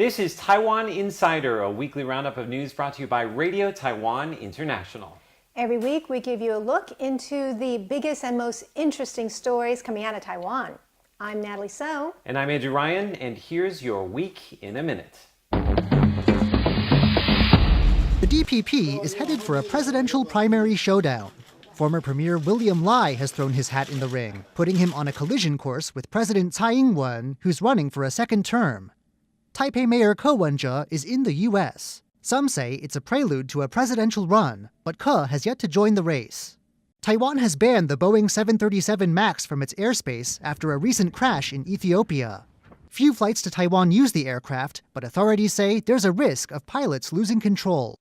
This is Taiwan Insider, a weekly roundup of news brought to you by Radio Taiwan International. Every week, we give you a look into the biggest and most interesting stories coming out of Taiwan. I'm Natalie So. And I'm Andrew Ryan, and here's your week in a minute. The DPP is headed for a presidential primary showdown. Former Premier William Lai has thrown his hat in the ring, putting him on a collision course with President Ing-wen, who's running for a second term. Taipei Mayor Wen-je is in the U.S. Some say it's a prelude to a presidential run, but Ke has yet to join the race. Taiwan has banned the Boeing 737 MAX from its airspace after a recent crash in Ethiopia. Few flights to Taiwan use the aircraft, but authorities say there's a risk of pilots losing control.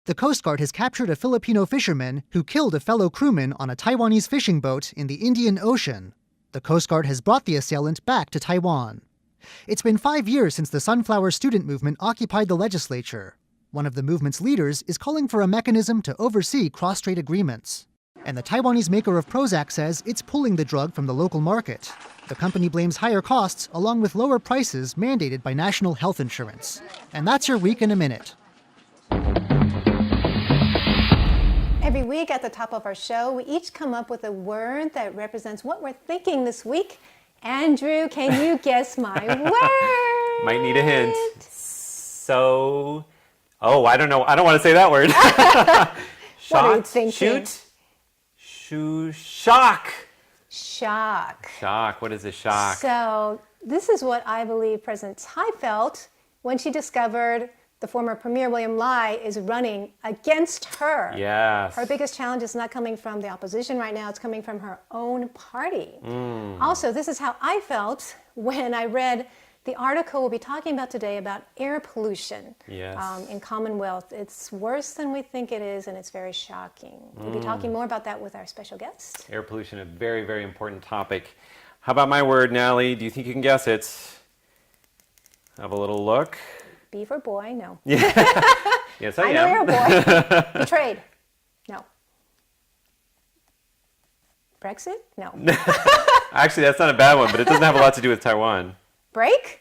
The Coast Guard has captured a Filipino fisherman who killed a fellow crewman on a Taiwanese fishing boat in the Indian Ocean. The Coast Guard has brought the assailant back to Taiwan. It's been 5 years since the Sunflower Student Movement occupied the legislature. One of the movement's leaders is calling for a mechanism to oversee cross-strait agreements. And the Taiwanese maker of Prozac says it's pulling the drug from the local market. The company blames higher costs along with lower prices mandated by national health insurance. And that's your week in a minute. Every week at the top of our show, we each come up with a word that represents what we're thinking this week. Andrew, can you guess my word? Might need a hint. I don't know. I don't want to say that word. What are you thinking? Shock. Shock. Shock. What is a shock? So this is what I believe President Tsai felt when she discovered the former Premier William Lai is running against her. Yes. Her biggest challenge is not coming from the opposition right now, it's coming from her own party. Also, this is how I felt when I read the article we'll be talking about today about air pollution in CommonWealth. It's worse than we think it is, and it's very shocking. We'll be talking more about that with our special guest. Air pollution, a very, very important topic. How about my word, Natalie? Do you think you can guess it? Have a little look. B for boy? No. Yes, I am. I know you're a boy. Betrayed? No. Brexit? No. Actually, that's not a bad one, but it doesn't have a lot to do with Taiwan. Break?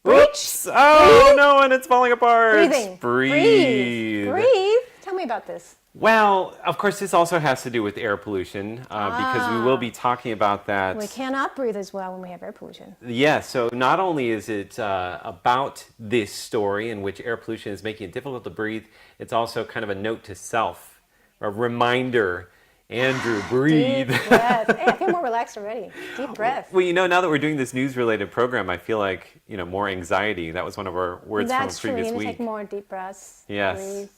Oops! Oh, Breathe? no, and it's falling apart. Breathing. Breathe. Breathe. Tell me about this. Well, of course, this also has to do with air pollution because we will be talking about that. We cannot breathe as well when we have air pollution. Yes, so not only is it about this story in which air pollution is making it difficult to breathe, it's also kind of a note to self, a reminder. Andrew, breathe. Deep breath. Hey, I feel more relaxed already. Deep breath. Well, now that we're doing this news-related program, I feel like, more anxiety. That was one of our words from the previous week. That's true. You take more deep breaths. Yes. Breathe.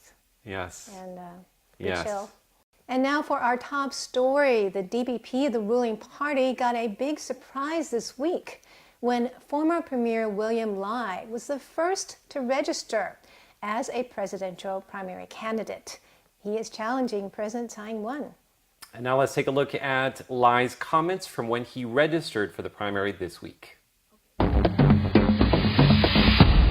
Yes. And be yes. chill. And now for our top story. The DPP, the ruling party, got a big surprise this week when former Premier William Lai was the first to register as a presidential primary candidate. He is challenging President Tsai Ing-wen. And now let's take a look at Lai's comments from when he registered for the primary this week.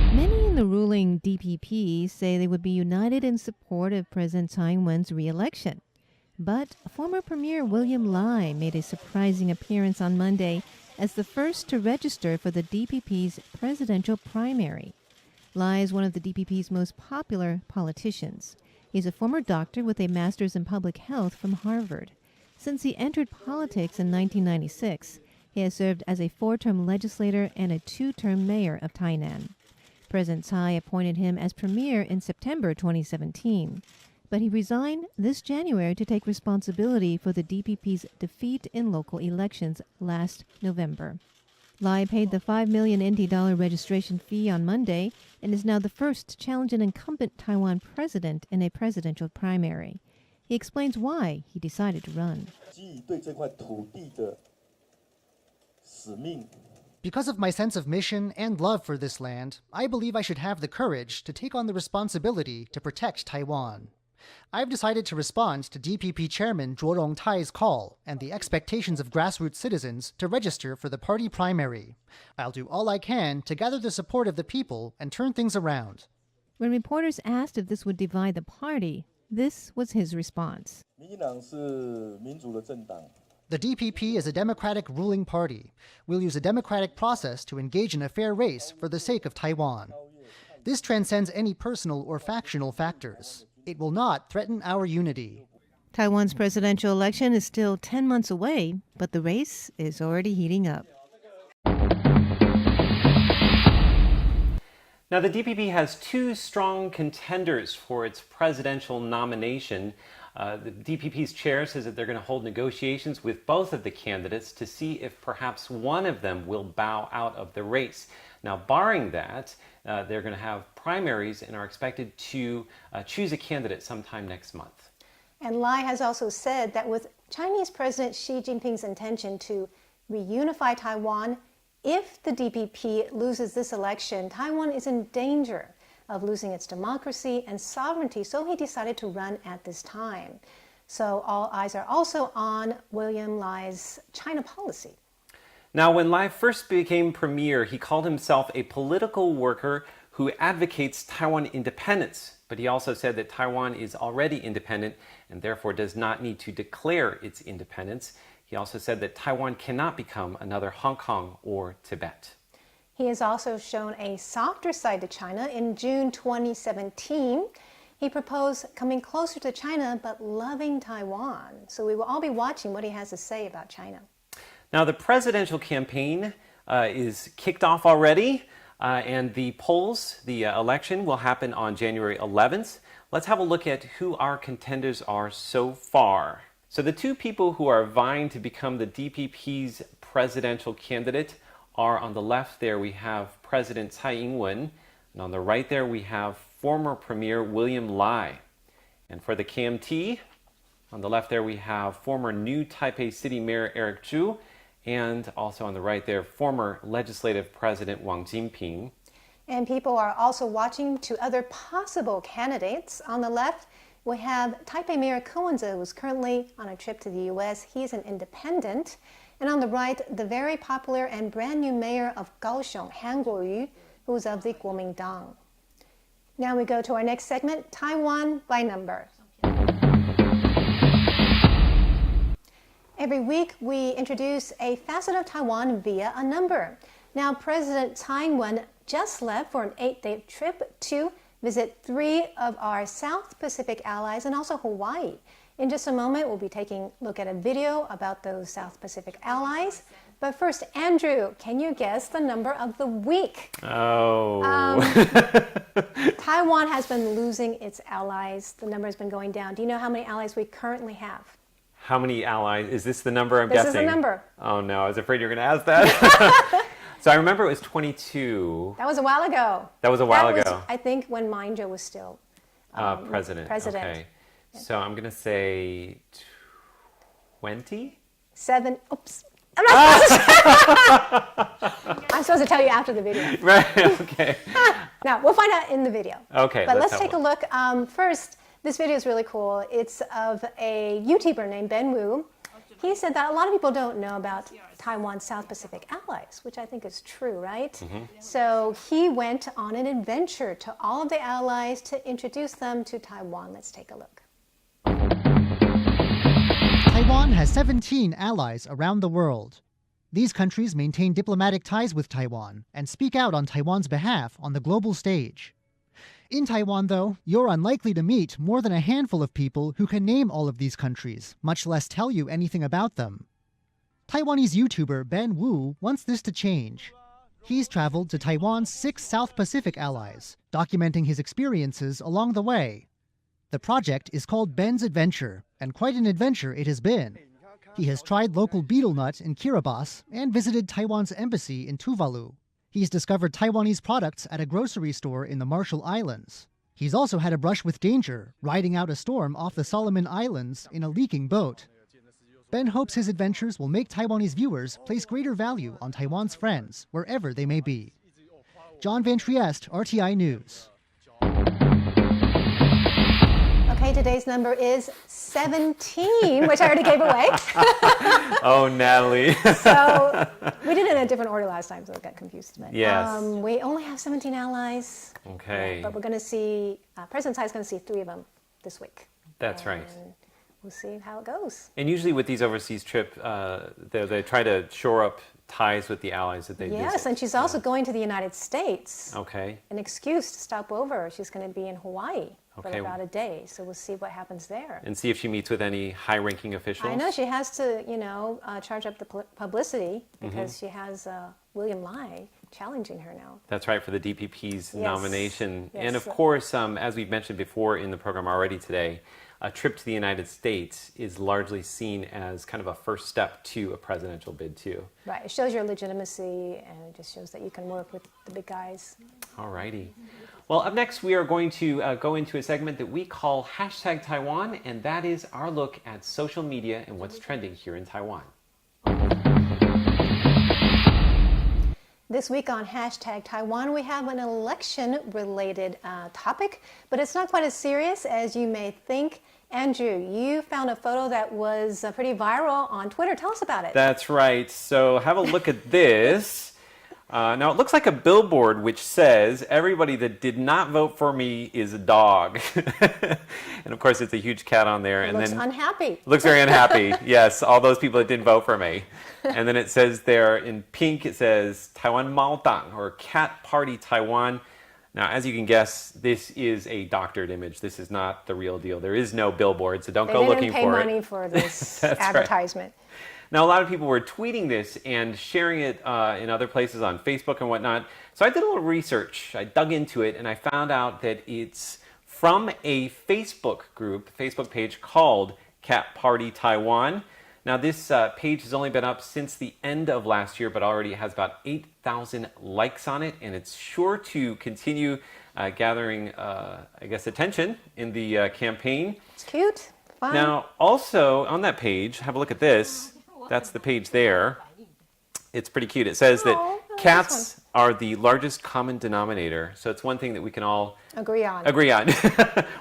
Many in the ruling DPP say they would be united in support of President Tsai Ing-wen's re-election. But former Premier William Lai made a surprising appearance on Monday as the first to register for the DPP's presidential primary. Lai is one of the DPP's most popular politicians. He's a former doctor with a master's in public health from Harvard. Since he entered politics in 1996, he has served as a 4-term legislator and a 2-term mayor of Tainan. President Tsai appointed him as premier in September 2017, but he resigned this January to take responsibility for the DPP's defeat in local elections last November. Lai paid the 5 million NT dollar registration fee on Monday and is now the first to challenge an incumbent Taiwan president in a presidential primary. He explains why he decided to run. Because of my sense of mission and love for this land, I believe I should have the courage to take on the responsibility to protect Taiwan. I've decided to respond to DPP Chairman Zhuo Rongtai's call and the expectations of grassroots citizens to register for the party primary. I'll do all I can to gather the support of the people and turn things around. When reporters asked if this would divide the party, this was his response. The DPP is a democratic ruling party. We'll use a democratic process to engage in a fair race for the sake of Taiwan. This transcends any personal or factional factors. It will not threaten our unity. Taiwan's presidential election is still 10 months away, but the race is already heating up. Now, the DPP has two strong contenders for its presidential nomination. The DPP's chair says that they're going to hold negotiations with both of the candidates to see if perhaps one of them will bow out of the race. Now, barring that, they're going to have primaries and are expected to choose a candidate sometime next month. And Lai has also said that with Chinese President Xi Jinping's intention to reunify Taiwan, if the DPP loses this election, Taiwan is in danger of losing its democracy and sovereignty, so he decided to run at this time. So all eyes are also on William Lai's China policy. Now, when Lai first became premier, he called himself a political worker who advocates Taiwan independence. But he also said that Taiwan is already independent and therefore does not need to declare its independence. He also said that Taiwan cannot become another Hong Kong or Tibet. He has also shown a softer side to China. In June 2017, he proposed coming closer to China but loving Taiwan. So we will all be watching what he has to say about China. Now, the presidential campaign is kicked off already, and the polls, the election, will happen on January 11th. Let's have a look at who our contenders are so far. So the two people who are vying to become the DPP's presidential candidate are on the left there we have President Tsai Ing-wen, and on the right there we have former Premier William Lai. And for the KMT, on the left there we have former New Taipei City Mayor Eric Chu, and also on the right there, former Legislative President Wang Jinping. And people are also watching to other possible candidates. On the left, we have Taipei Mayor Wen-je, who's currently on a trip to the U.S. He's an independent. And on the right, the very popular and brand new mayor of Kaohsiung, Han Kuo-yu, who's of the Kuomintang. Now we go to our next segment, Taiwan by number. Every week, we introduce a facet of Taiwan via a number. Now, President Tsai Ing-wen just left for an 8-day trip to visit 3 of our South Pacific allies and also Hawaii. In just a moment, we'll be taking a look at a video about those South Pacific allies. But first, Andrew, can you guess the number of the week? Oh. Taiwan has been losing its allies. The number has been going down. Do you know how many allies we currently have? How many allies? Is this the number I'm guessing? This is the number. Oh no, I was afraid you were going to ask that. So I remember it was 22. That was a while ago. That was a while That ago. was, I think, when Wen-je was still President. Okay. So I'm going to say 20? 7. Oops. I'm supposed to tell you after the video. Right, okay. Now, we'll find out in the video. Okay, but let's take a look. First, this video is really cool. It's of a YouTuber named Wen-je. He said that a lot of people don't know about Taiwan's South Pacific allies, which I think is true, right? Mm-hmm. So he went on an adventure to all of the allies to introduce them to Taiwan. Let's take a look. Taiwan has 17 allies around the world. These countries maintain diplomatic ties with Taiwan and speak out on Taiwan's behalf on the global stage. In Taiwan, though, you're unlikely to meet more than a handful of people who can name all of these countries, much less tell you anything about them. Taiwanese YouTuber Ben Wu wants this to change. He's traveled to Taiwan's 6 South Pacific allies, documenting his experiences along the way. The project is called Ben's Adventure, and quite an adventure it has been. He has tried local betel nut in Kiribati and visited Taiwan's embassy in Tuvalu. He's discovered Taiwanese products at a grocery store in the Marshall Islands. He's also had a brush with danger, riding out a storm off the Solomon Islands in a leaking boat. Ben hopes his adventures will make Taiwanese viewers place greater value on Taiwan's friends, wherever they may be. John Van Trieste, RTI News. Okay, today's number is 17, which I already gave away. Oh, Natalie. So we did it in a different order last time, so I got confused. But, Yes. We only have 17 allies. Okay. But we're going to see, President Tsai is going to see 3 of them this week. That's right. we'll see how it goes. And usually with these overseas trips, they try to shore up ties with the allies that they Yes, visit. and she's also going to the United States. Okay. An excuse to stop over. She's going to be in Hawaii for Okay. about a day, so we'll see what happens there. And see if she meets with any high-ranking officials. I know she has to, charge up the publicity because she has William Lai challenging her now. That's right, for the DPP's nomination. Yes. And of course, as we've mentioned before in the program already today, a trip to the United States is largely seen as kind of a first step to a presidential bid, too. Right, it shows your legitimacy and it just shows that you can work with the big guys. All righty. Well, up next, we are going to go into a segment that we call Hashtag Taiwan, and that is our look at social media and what's trending here in Taiwan. This week on Hashtag Taiwan, we have an election-related topic, but it's not quite as serious as you may think. Andrew, you found a photo that was pretty viral on Twitter. Tell us about it. That's right. So have a look at this. Now, it looks like a billboard which says, "Everybody that did not vote for me is a dog." And of course, it's a huge cat on there. It looks unhappy. Looks very unhappy. Yes, all those people that didn't vote for me. And then it says there in pink, it says Taiwan Mao Dang, or Cat Party Taiwan. Now, as you can guess, this is a doctored image. This is not the real deal. There is no billboard, so don't go looking for it. They didn't pay money for this That's advertisement. Right. Now, a lot of people were tweeting this and sharing it in other places on Facebook and whatnot. So I did a little research. I dug into it, and I found out that it's from a Facebook group, Facebook page called Cat Party Taiwan. Now, this page has only been up since the end of last year, but already has about 8,000 likes on it, and it's sure to continue gathering, attention in the campaign. It's cute, fun. Now, also on that page, have a look at this. That's the page there. It's pretty cute. It says that cats are the largest common denominator. So it's one thing that we can all agree on.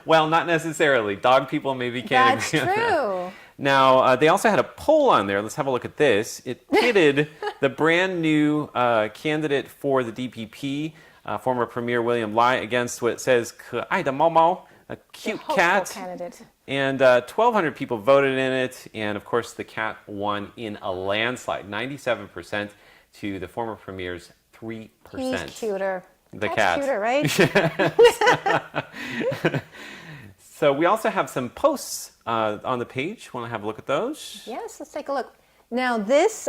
Well, not necessarily. Dog people maybe can't That's agree on that. true. Now, they also had a poll on there. Let's have a look at this. It pitted the brand new candidate for the DPP, former Premier William Lai, against what it says 可爱的猫猫, a cute cat. Candidate. And 1,200 people voted in it. And of course, the cat won in a landslide, 97% to the former Premier's 3%. He's cuter. The Cat's cat. Cuter, right? So we also have some posts on the page. Want to have a look at those? Yes, let's take a look. Now, this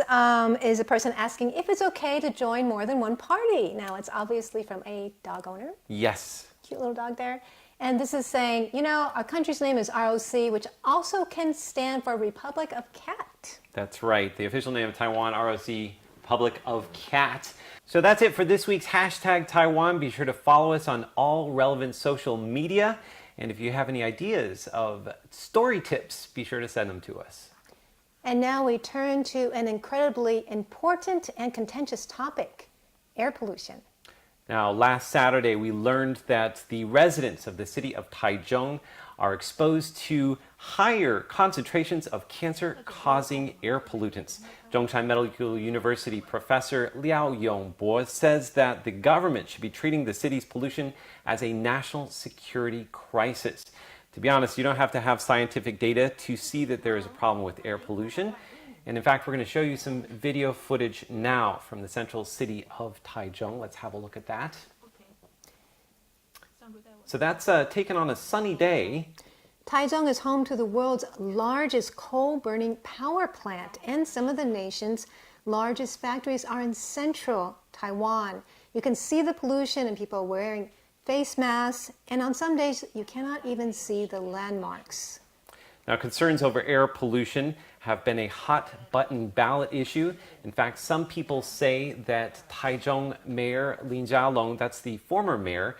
is a person asking if it's okay to join more than one party. Now, it's obviously from a dog owner. Yes. Cute little dog there. And this is saying, our country's name is ROC, which also can stand for Republic of Cat. That's right. The official name of Taiwan, ROC, Republic of Cat. So that's it for this week's Hashtag Taiwan. Be sure to follow us on all relevant social media. And if you have any ideas of story tips, be sure to send them to us. And now we turn to an incredibly important and contentious topic, air pollution. Now, last Saturday, we learned that the residents of the city of Taichung are exposed to higher concentrations of cancer-causing air pollutants. Zhongshan Medical University professor Liu Yongbo says that the government should be treating the city's pollution as a national security crisis. To be honest, you don't have to have scientific data to see that there is a problem with air pollution. And in fact, we're going to show you some video footage now from the central city of Taichung. Let's have a look at that. So that's taken on a sunny day. Taichung is home to the world's largest coal-burning power plant, and some of the nation's largest factories are in central Taiwan. You can see the pollution and people wearing face masks, and on some days you cannot even see the landmarks. Now, concerns over air pollution have been a hot-button ballot issue. In fact, some people say that Taichung Mayor Lin Jialong, that's the former mayor,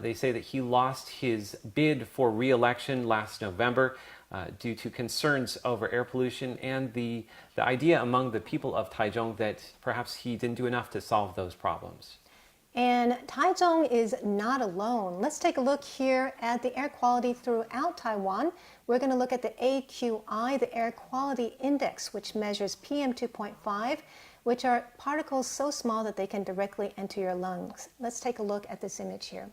they say that he lost his bid for re-election last November due to concerns over air pollution and the idea among the people of Taichung that perhaps he didn't do enough to solve those problems. And Taichung is not alone. Let's take a look here at the air quality throughout Taiwan. We're going to look at the AQI, the Air Quality Index, which measures PM 2.5, which are particles so small that they can directly enter your lungs. Let's take a look at this image here.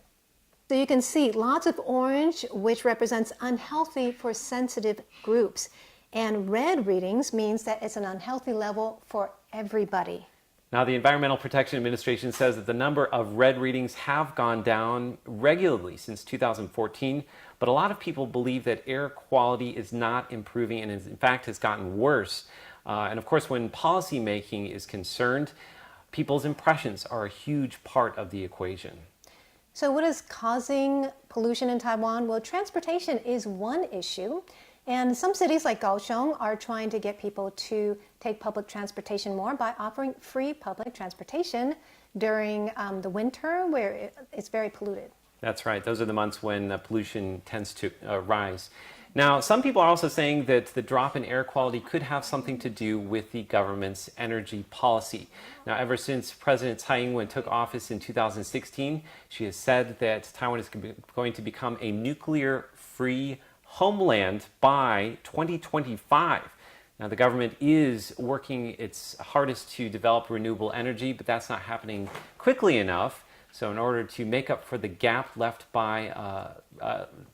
So you can see lots of orange, which represents unhealthy for sensitive groups. And red readings means that it's an unhealthy level for everybody. Now, the Environmental Protection Administration says that the number of red readings have gone down regularly since 2014, but a lot of people believe that air quality is not improving and in fact has gotten worse. And of course, when policy making is concerned, people's impressions are a huge part of the equation. So what is causing pollution in Taiwan? Well, transportation is one issue. And some cities like Kaohsiung are trying to get people to take public transportation more by offering free public transportation during the winter where it's very polluted. That's right. Those are the months when pollution tends to rise. Now, some people are also saying that the drop in air quality could have something to do with the government's energy policy. Now, ever since President Tsai Ing-wen took office in 2016, she has said that Taiwan is going to become a nuclear-free homeland by 2025. Now, the government is working its hardest to develop renewable energy, but that's not happening quickly enough. So in order to make up for the gap left by,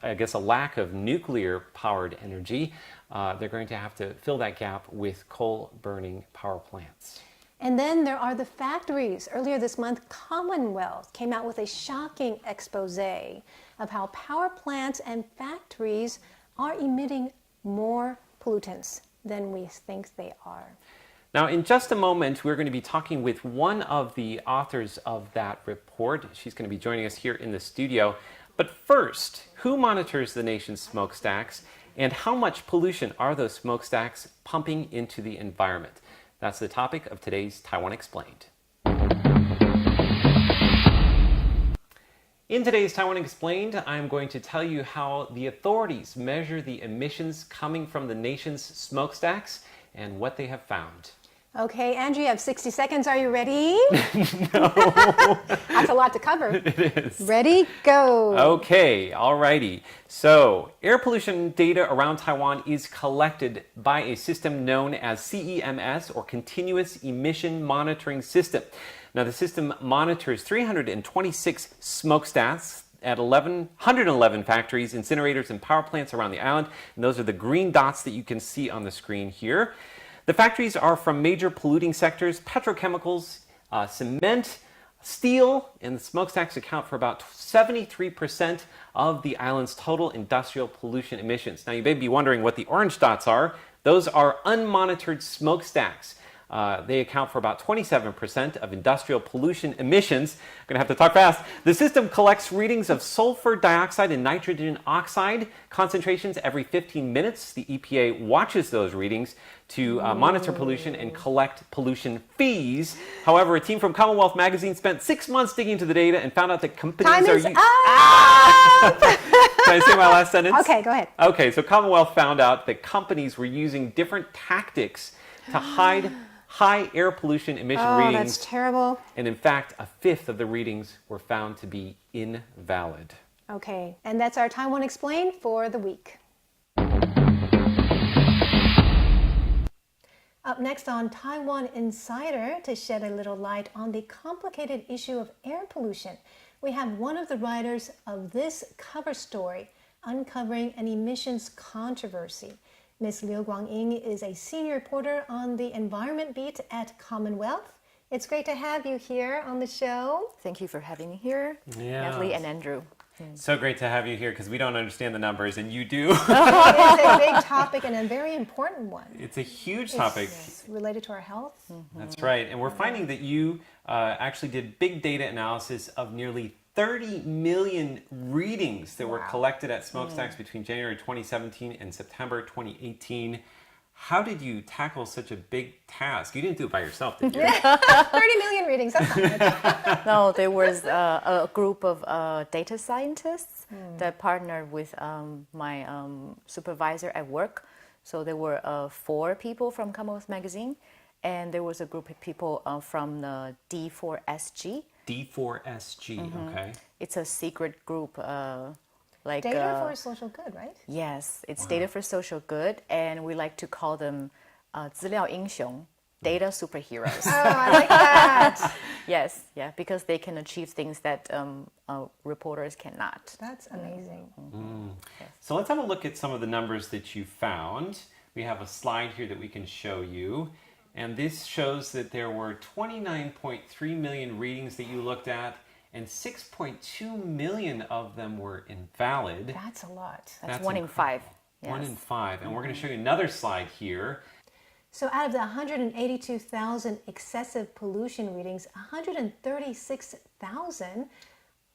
I guess, a lack of nuclear-powered energy, they're going to have to fill that gap with coal-burning power plants. And then there are the factories. Earlier this month, CommonWealth came out with a shocking expose of how power plants and factories are emitting more pollutants than we think they are. Now, in just a moment, we're going to be talking with one of the authors of that report. She's going to be joining us here in the studio. But first, who monitors the nation's smokestacks, and how much pollution are those smokestacks pumping into the environment? That's the topic of today's Taiwan Explained. In today's Taiwan Explained, I'm going to tell you how the authorities measure the emissions coming from the nation's smokestacks and what they have found. Okay, Andrew, you have 60 seconds. Are you ready? No. That's a lot to cover. It is. Ready, go. Okay, alrighty. So, air pollution data around Taiwan is collected by a system known as CEMS, or Continuous Emission Monitoring System. Now, the system monitors 326 smokestacks at 111 factories, incinerators, and power plants around the island. And those are the green dots that you can see on the screen here. The factories are from major polluting sectors: petrochemicals, cement, steel, and the smokestacks account for about 73% of the island's total industrial pollution emissions. Now, you may be wondering what the orange dots are. Those are unmonitored smokestacks. They account for about 27% of industrial pollution emissions. I'm going to have to talk fast. The system collects readings of sulfur dioxide and nitrogen oxide concentrations every 15 minutes. The EPA watches those readings to monitor pollution and collect pollution fees. However, a team from CommonWealth Magazine spent 6 months digging into the data and found out that companies Time are is using... up! Can I say my last sentence? Okay, go ahead. Okay, so CommonWealth found out that companies were using different tactics to hide high air pollution emission readings. Oh, that's terrible. And in fact, a fifth of the readings were found to be invalid. Okay, and that's our Taiwan Explained for the week. Up next on Taiwan Insider, to shed a little light on the complicated issue of air pollution, we have one of the writers of this cover story uncovering an emissions controversy. Ms. Liu Kwang-yin is a senior reporter on the environment beat at CommonWealth. It's great to have you here on the show. Thank you for having me here, Yeah. Natalie and Andrew. So great to have you here because we don't understand the numbers and you do. It's a big topic and a very important one. It's a huge topic. It's related to our health. That's right. And we're finding that you actually did big data analysis of nearly 30 million readings that were collected at smokestacks between January 2017 and September 2018. How did you tackle such a big task? You didn't do it by yourself, did you? 30 million readings, that's not much. No, there was a group of data scientists that partnered with my supervisor at work. So there were 4 people from CommonWealth Magazine, and there was a group of people from the D4SG. D4SG, okay. It's a secret group. Like, Data for social good, right? Yes, it's data for social good, and we like to call them 资料英雄. data superheroes. Oh, I like that. Yes, yeah, because they can achieve things that reporters cannot. That's amazing. So let's have a look at some of the numbers that you found. We have a slide here that we can show you. And this shows that there were 29.3 million readings that you looked at, and 6.2 million of them were invalid. That's a lot. That's 1 in 5. Yes. 1 in 5. And we're going to show you another slide here. So out of the 182,000 excessive pollution readings, 136,000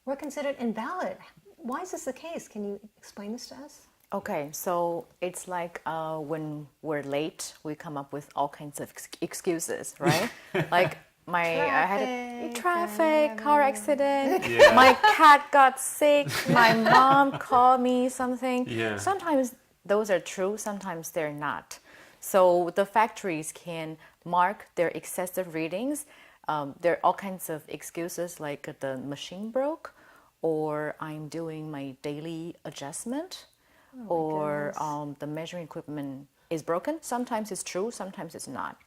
were considered invalid. Why is this the case? Can you explain this to us? Okay, so it's like when we're late, we come up with all kinds of excuses, right? Like I had traffic, car accident, my cat got sick, my mom called me something. Yeah. Sometimes those are true, sometimes they're not. So the factories can mark their excessive readings. There are all kinds of excuses like the machine broke, or I'm doing my daily adjustment, or the measuring equipment is broken. Sometimes it's true, sometimes it's not.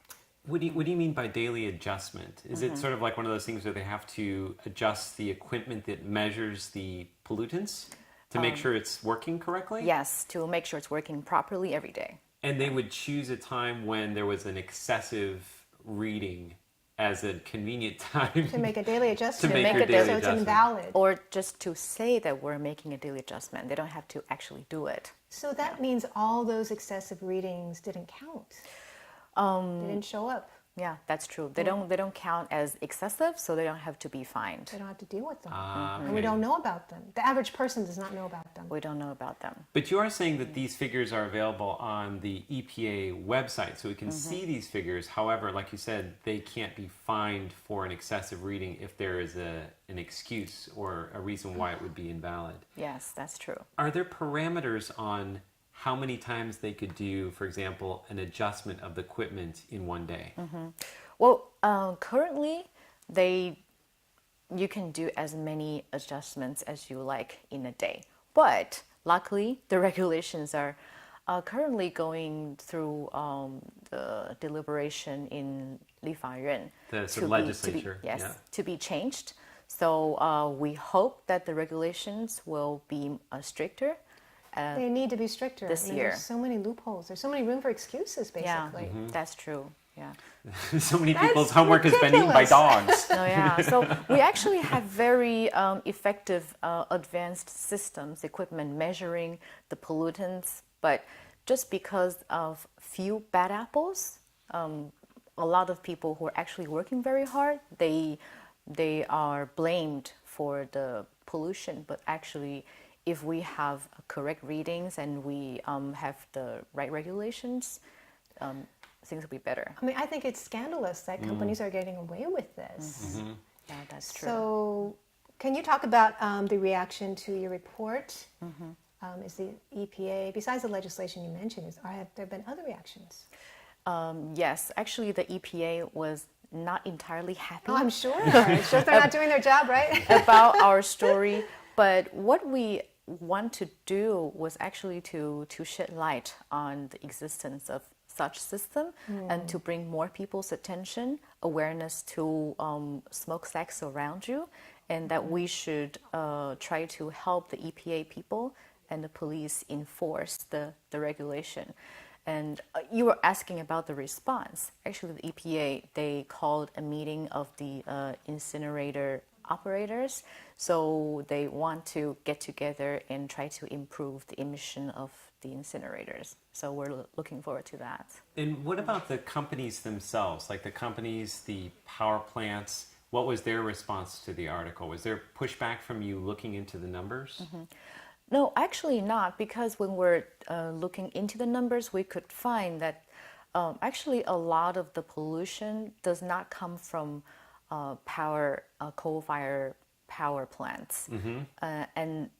What do you mean by daily adjustment? Is it sort of like one of those things where they have to adjust the equipment that measures the pollutants to make sure it's working correctly? Yes, to make sure it's working properly every day. And they would choose a time when there was an excessive reading as a convenient time To make a daily adjustment. to make make your a daily So it's adjustment. invalid. Or just to say that we're making a daily adjustment. They don't have to actually do it. So that means all those excessive readings didn't count. They didn't show up. Yeah, that's true. They don't count as excessive, so they don't have to be fined. They don't have to deal with them. Ah, And we okay. don't know about them. The average person does not know about them. We don't know about them. But you are saying that these figures are available on the EPA website, so we can see these figures. However, like you said, they can't be fined for an excessive reading if there is an excuse or a reason why it would be invalid. Yes, that's true. Are there parameters on how many times they could do, for example, an adjustment of the equipment in one day? Well, currently, you can do as many adjustments as you like in a day. But luckily, the regulations are currently going through the deliberation in Lifayuan. The sort of legislature, Yes, yeah. to be changed. So we hope that the regulations will be stricter. They need to be stricter. This I mean, year. There's so many loopholes. There's so many room for excuses, Yeah, basically. that's true. Yeah. So many That's people's homework has been eaten by ridiculous. dogs. No, yeah. So we actually have very effective advanced systems, equipment measuring the pollutants. But just because of few bad apples, a lot of people who are actually working very hard, they are blamed for the pollution. But actually, if we have correct readings and we have the right regulations, things will be better. I mean, I think it's scandalous that companies are getting away with this. Yeah, that's true. So, can you talk about the reaction to your report? Is the EPA, besides the legislation you mentioned, have there been other reactions? Yes, actually, the EPA was not entirely happy Oh, I'm sure. It's just they're not doing their job, right? about our story. But what we want to do was actually to shed light on the existence of such system and to bring more people's attention, awareness to smokestacks around you, and that we should try to help the EPA people and the police enforce the regulation. And you were asking about the response. Actually, the EPA, they called a meeting of the incinerator operators. So they want to get together and try to improve the emission of the incinerators. So we're looking forward to that. And what about the companies themselves? Like the companies, the power plants, what was their response to the article? Was there pushback from you looking into the numbers? No, actually not, because when we're looking into the numbers, we could find that actually a lot of the pollution does not come from coal-fired power plants. And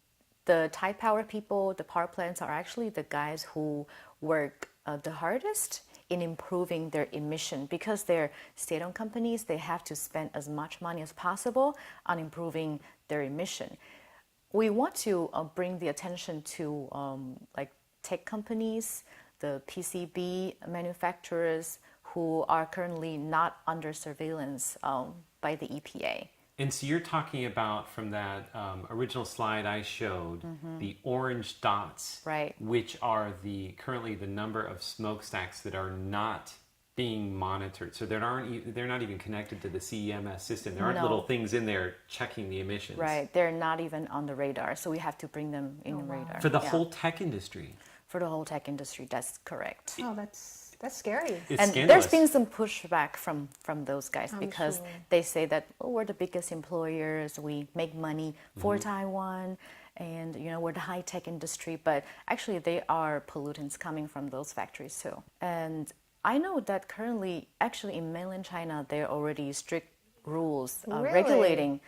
the Thai power people, the power plants are actually the guys who work the hardest in improving their emission, because they're state-owned companies. They have to spend as much money as possible on improving their emission. We want to bring the attention to like tech companies, the PCB manufacturers who are currently not under surveillance by the EPA. And so you're talking about from that original slide I showed, the orange dots, Right. which are currently the number of smokestacks that are not being monitored. So they're not even connected to the CEMS system. There aren't No. little things in there checking the emissions. Right, they're not even on the radar, so we have to bring them in the radar. For the Yeah. whole tech industry. For the whole tech industry, that's correct. Oh, that's scary. It's And scandalous. there's been some pushback from those guys because sure. they say that we're the biggest employers, we make money for Taiwan, and we're the high-tech industry, but actually they are pollutants coming from those factories too. And I know that currently, actually in mainland China, there are already strict rules Really? regulating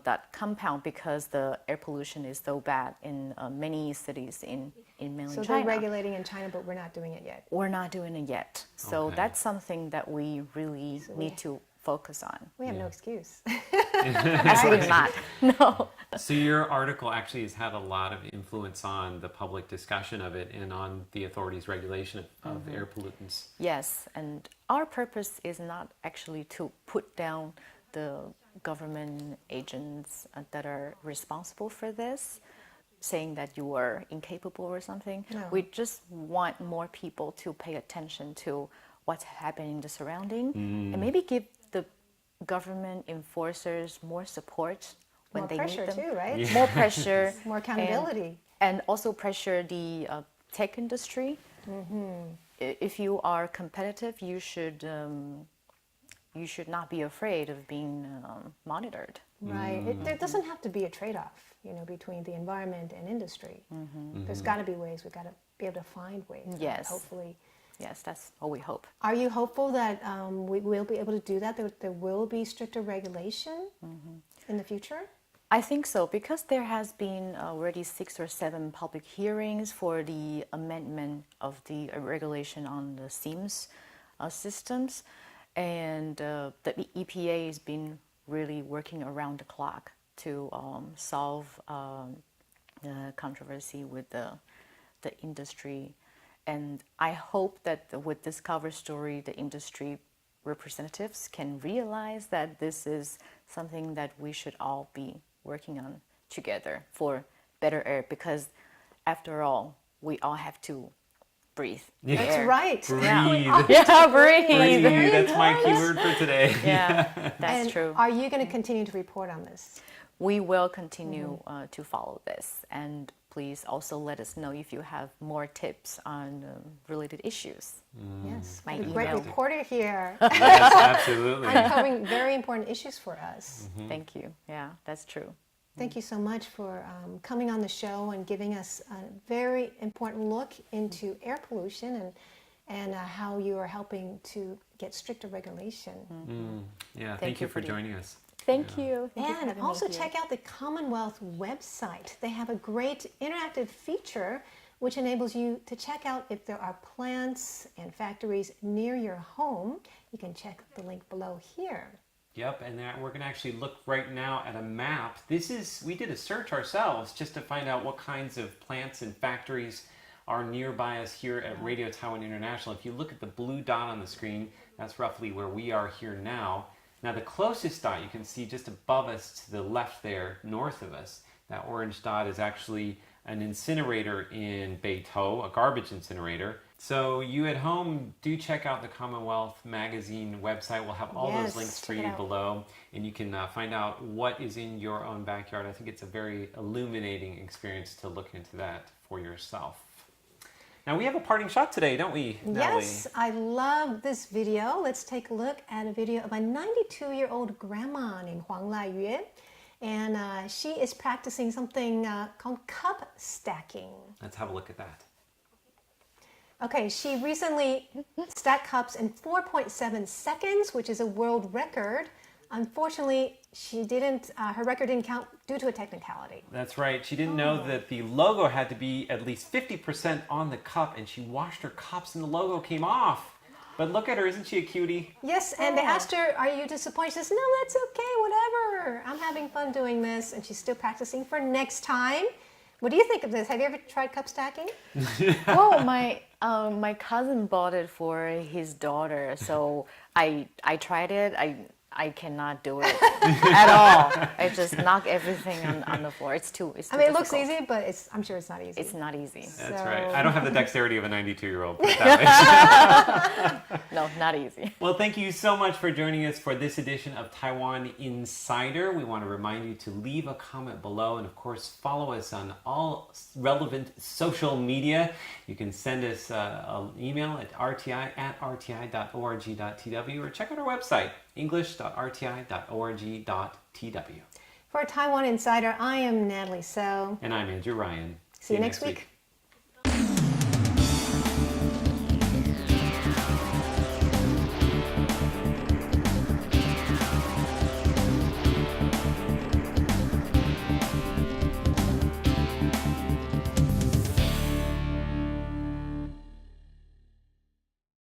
that compound because the air pollution is so bad in many cities in mainland So China. they're regulating in China, but we're not doing it yet. We're not doing it yet. So Okay. that's something that we really need to focus on. We have no excuse. Actually not. No. So your article actually has had a lot of influence on the public discussion of it and on the authorities' regulation of air pollutants. Yes, and our purpose is not actually to put down the government agents that are responsible for this, saying that you are incapable or something. No. We just want more people to pay attention to what's happening in the surrounding and maybe give the government enforcers more support when More they pressure need them. too, right? More pressure. More accountability. And also pressure the tech industry. If you are competitive, you should not be afraid of being monitored. Right. There doesn't have to be a trade-off, between the environment and industry. There's got to be ways. We've got to be able to find ways. Yes. Hopefully. Yes, that's what we hope. Are you hopeful that we will be able to do that? There will be stricter regulation in the future? I think so, because there has been already 6 or 7 public hearings for the amendment of the regulation on the SIEMS systems, and the EPA has been really working around the clock to solve the controversy with the industry. And I hope that with this cover story, the industry representatives can realize that this is something that we should all be working on together for better air, because after all, we all have to breathe. Yeah. That's air. right. Breathe. Yeah, breathe. Breathe. That's my keyword for today. Yeah, that's And true. are you going to continue to report on this? We will continue to follow this, and please also let us know if you have more tips on related issues. Yes. My A great email. reporter here, Yes, absolutely. uncovering very important issues for us. Thank you. Yeah, that's true. Thank you so much for coming on the show and giving us a very important look into air pollution and how you are helping to get stricter regulation. Yeah, thank you for joining us. Thank you. Thank you for And having me also here. check out the CommonWealth website. They have a great interactive feature which enables you to check out if there are plants and factories near your home. You can check the link below here. Yep, and we're going to actually look right now at a map. We did a search ourselves just to find out what kinds of plants and factories are nearby us here at Radio Taiwan International. If you look at the blue dot on the screen, that's roughly where we are here now. Now the closest dot you can see just above us to the left there, north of us, that orange dot is actually an incinerator in Beitou, a garbage incinerator. So you at home, do check out the CommonWealth Magazine website. We'll have all those Yes, links for check it you out. below, and you can find out what is in your own backyard. I think it's a very illuminating experience to look into that for yourself. Now we have a parting shot today, don't we, Natalie? Yes, I love this video. Let's take a look at a video of a 92-year-old grandma named Huang Lai-yue. And she is practicing something called cup stacking. Let's have a look at that. Okay, she recently stacked cups in 4.7 seconds, which is a world record. Unfortunately, she didn't. Her record didn't count due to a technicality. That's right. She didn't know that the logo had to be at least 50% on the cup, and she washed her cups and the logo came off. But look at her, isn't she a cutie? Yes, and they asked her, "Are you disappointed?" She says, "No, that's okay, whatever. I'm having fun doing this," and she's still practicing for next time. What do you think of this? Have you ever tried cup stacking? Well, my cousin bought it for his daughter, so I tried it. I cannot do it at all. I just knock everything on the floor. It's too I mean, it looks difficult. easy, but I'm sure it's not easy. It's not easy. That's So- right. I don't have the dexterity of a 92-year-old. Put it that way. No, not easy. Well, thank you so much for joining us for this edition of Taiwan Insider. We want to remind you to leave a comment below and, of course, follow us on all relevant social media. You can send us an email at rti@rti.org.tw or check out our website, english.rti.org.tw. For Taiwan Insider, I am Natalie So. And I'm Andrew Ryan. See you next week.